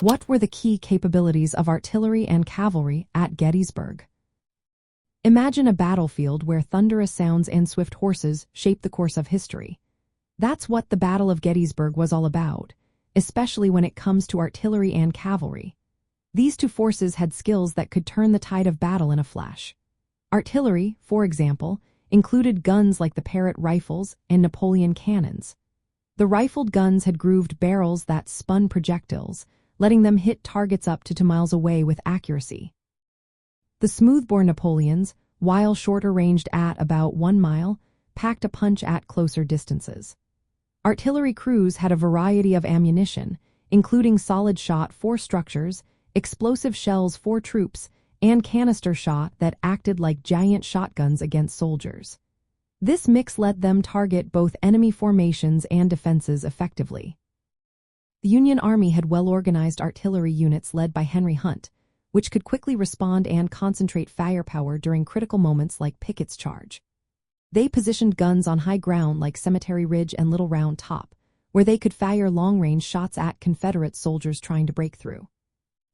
What were the key capabilities of artillery and cavalry at Gettysburg? Imagine a battlefield where thunderous sounds and swift horses shape the course of history. That's what the Battle of Gettysburg was all about, especially when it comes to artillery and cavalry. These two forces had skills that could turn the tide of battle in a flash. Artillery, for example, included guns like the Parrott rifles and Napoleon cannons. The rifled guns had grooved barrels that spun projectiles, letting them hit targets up to 2 miles away with accuracy. The smoothbore Napoleons, while shorter ranged at about 1 mile, packed a punch at closer distances. Artillery crews had a variety of ammunition, including solid shot for structures, explosive shells for troops, and canister shot that acted like giant shotguns against soldiers. This mix let them target both enemy formations and defenses effectively. The Union Army had well-organized artillery units led by Henry Hunt, which could quickly respond and concentrate firepower during critical moments like Pickett's charge. They positioned guns on high ground like Cemetery Ridge and Little Round Top, where they could fire long-range shots at Confederate soldiers trying to break through.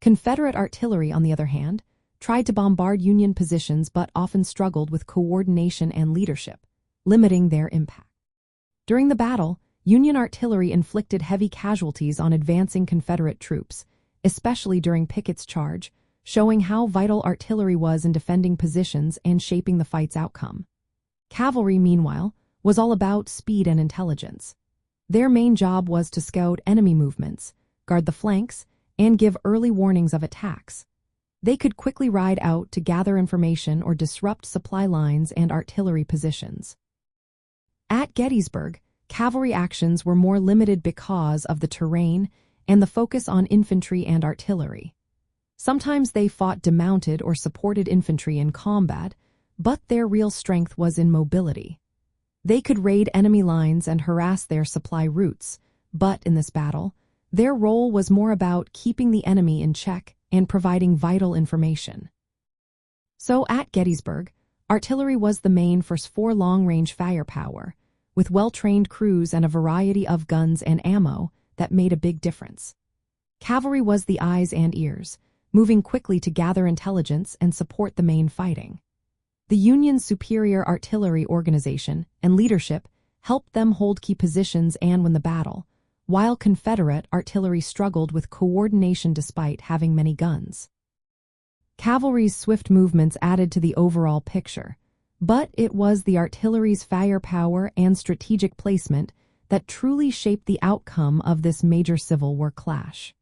Confederate artillery, on the other hand, tried to bombard Union positions but often struggled with coordination and leadership, limiting their impact. During the battle, Union artillery inflicted heavy casualties on advancing Confederate troops, especially during Pickett's charge, showing how vital artillery was in defending positions and shaping the fight's outcome. Cavalry, meanwhile, was all about speed and intelligence. Their main job was to scout enemy movements, guard the flanks, and give early warnings of attacks. They could quickly ride out to gather information or disrupt supply lines and artillery positions. At Gettysburg, cavalry actions were more limited because of the terrain and the focus on infantry and artillery. Sometimes they fought demounted or supported infantry in combat, but their real strength was in mobility. They could raid enemy lines and harass their supply routes, but in this battle, their role was more about keeping the enemy in check and providing vital information. So at Gettysburg, artillery was the main force for long-range firepower, with well-trained crews and a variety of guns and ammo that made a big difference. Cavalry was the eyes and ears, moving quickly to gather intelligence and support the main fighting. The Union's superior artillery organization and leadership helped them hold key positions and win the battle, while Confederate artillery struggled with coordination despite having many guns. Cavalry's swift movements added to the overall picture, but it was the artillery's firepower and strategic placement that truly shaped the outcome of this major Civil War clash.